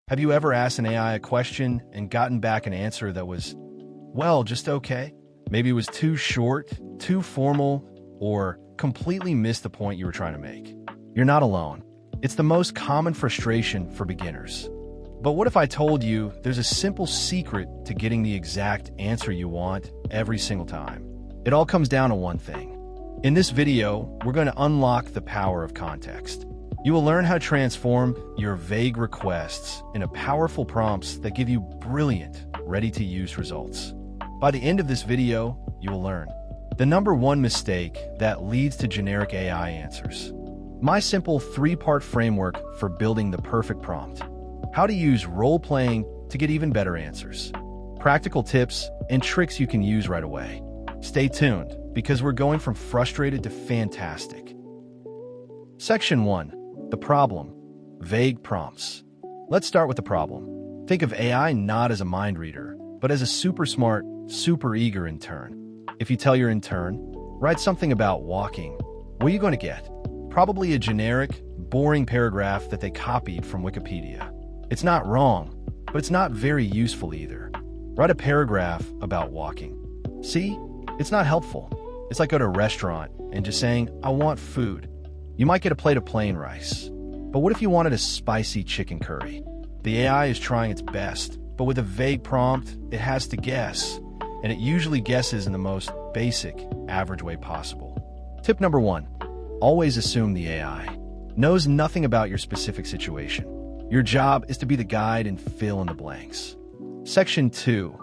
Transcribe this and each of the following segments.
Have you ever asked an AI a question and gotten back an answer that was, well, just okay? Maybe it was too short, too formal, or completely missed the point you were trying to make. You're not alone. It's the most common frustration for beginners. But what if I told you there's a simple secret to getting the exact answer you want every single time? It all comes down to one thing. In this video, we're going to unlock the power of context. You will learn how to transform your vague requests into powerful prompts that give you brilliant, ready-to-use results. By the end of this video, you will learn the number one mistake that leads to generic AI answers, my simple three-part framework for building the perfect prompt, how to use role-playing to get even better answers, practical tips and tricks you can use right away. Stay tuned, because we're going from frustrated to fantastic. Section 1. The problem. Vague prompts. Let's start with the problem. Think of AI not as a mind reader, but as a super smart, super eager intern. If you tell your intern, write something about walking, what are you going to get? Probably a generic, boring paragraph that they copied from Wikipedia. It's not wrong, but it's not very useful either. Write a paragraph about walking. See? It's not helpful. It's like go to a restaurant and just saying, I want food. You might get a plate of plain rice. But what if you wanted a spicy chicken curry? The AI is trying its best, but with a vague prompt, it has to guess, and it usually guesses in the most basic, average way possible. Tip number 1. Always assume the AI knows nothing about your specific situation. Your job is to be the guide and fill in the blanks. Section 2.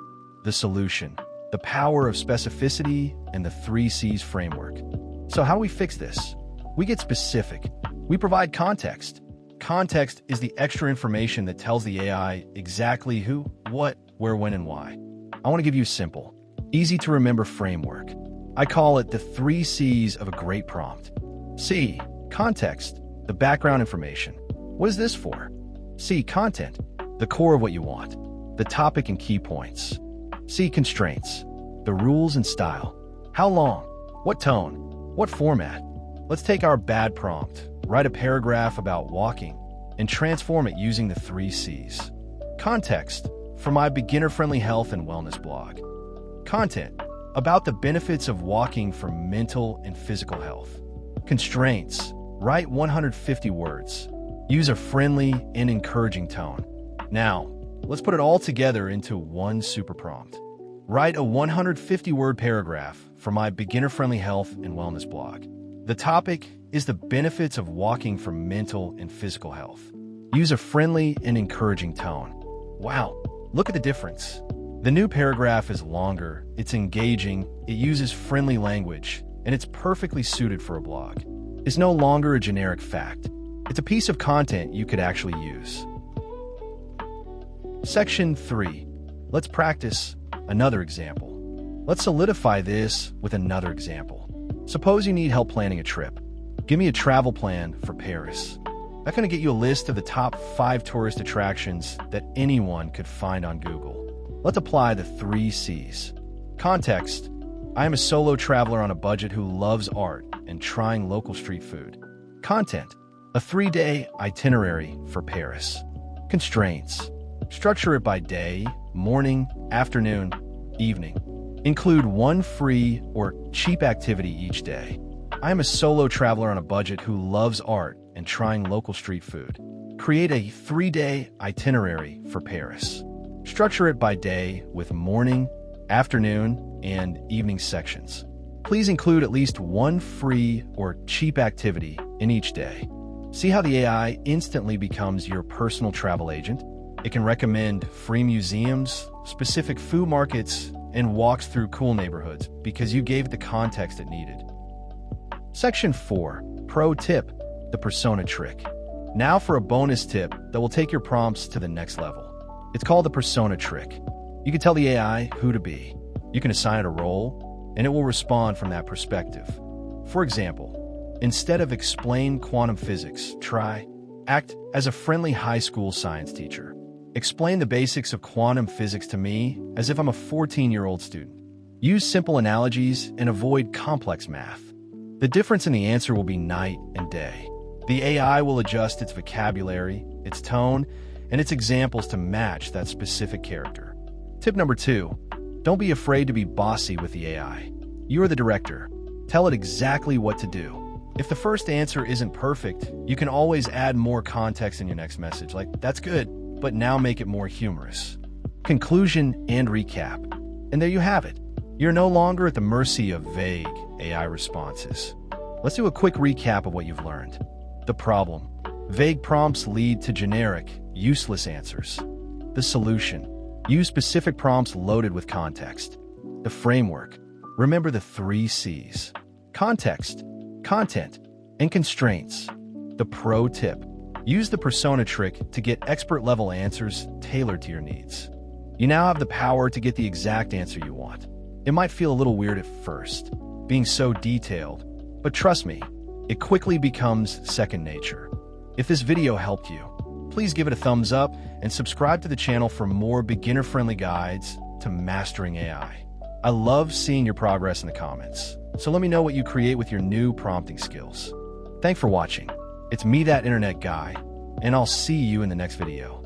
The solution. The power of specificity and the 3 C's framework. So how do we fix this? We get specific. We provide context. Context is the extra information that tells the AI exactly who, what, where, when, and why. I want to give you a simple, easy to remember framework. I call it the 3 C's of a great prompt. C. Context, the background information. What is this for? C. Content, the core of what you want, the topic and key points. C. Constraints, the rules and style. How long? What tone? What format? Let's take our bad prompt, write a paragraph about walking, and transform it using the 3 C's. Context, for my beginner-friendly health and wellness blog. Content, about the benefits of walking for mental and physical health. Constraints, write 150 words. Use a friendly and encouraging tone. Now, let's put it all together into one super prompt. Write a 150-word paragraph for my beginner-friendly health and wellness blog. The topic is the benefits of walking for mental and physical health. Use a friendly and encouraging tone. Wow, look at the difference. The new paragraph is longer, it's engaging, it uses friendly language, and it's perfectly suited for a blog. It's no longer a generic fact. It's a piece of content you could actually use. Section 3. Let's practice another example. Let's solidify this with another example. Suppose you need help planning a trip. Give me a travel plan for Paris. That's going to get you a list of the top 5 tourist attractions that anyone could find on Google. Let's apply the 3 C's. Context. I am a solo traveler on a budget who loves art and trying local street food. Content. A 3-day itinerary for Paris. Constraints. Structure it by day, morning, afternoon, evening. Include one free or cheap activity each day. I am a solo traveler on a budget who loves art and trying local street food. Create a 3-day itinerary for Paris. Structure it by day with morning, afternoon, and evening sections. Please include at least one free or cheap activity in each day. See how the AI instantly becomes your personal travel agent? It can recommend free museums, specific food markets, and walks through cool neighborhoods because you gave it the context it needed. Section 4. Pro tip, the persona trick. Now for a bonus tip that will take your prompts to the next level. It's called the persona trick. You can tell the AI who to be. You can assign it a role, and it will respond from that perspective. For example, instead of explain quantum physics, try act as a friendly high school science teacher. Explain the basics of quantum physics to me as if I'm a 14-year-old student. Use simple analogies and avoid complex math. The difference in the answer will be night and day. The AI will adjust its vocabulary, its tone, and its examples to match that specific character. Tip number 2, don't be afraid to be bossy with the AI. You are the director. Tell it exactly what to do. If the first answer isn't perfect, you can always add more context in your next message, like, that's good, but now make it more humorous. Conclusion and recap. And there you have it. You're no longer at the mercy of vague AI responses. Let's do a quick recap of what you've learned. The problem. Vague prompts lead to generic, useless answers. The solution. Use specific prompts loaded with context. The framework. Remember the 3 C's. Context, content, and constraints. The pro tip. Use the persona trick to get expert-level answers tailored to your needs. You now have the power to get the exact answer you want. It might feel a little weird at first, being so detailed, but trust me, it quickly becomes second nature. If this video helped you, please give it a thumbs up and subscribe to the channel for more beginner-friendly guides to mastering AI. I love seeing your progress in the comments, so let me know what you create with your new prompting skills. Thanks for watching. It's me, that internet guy, and I'll see you in the next video.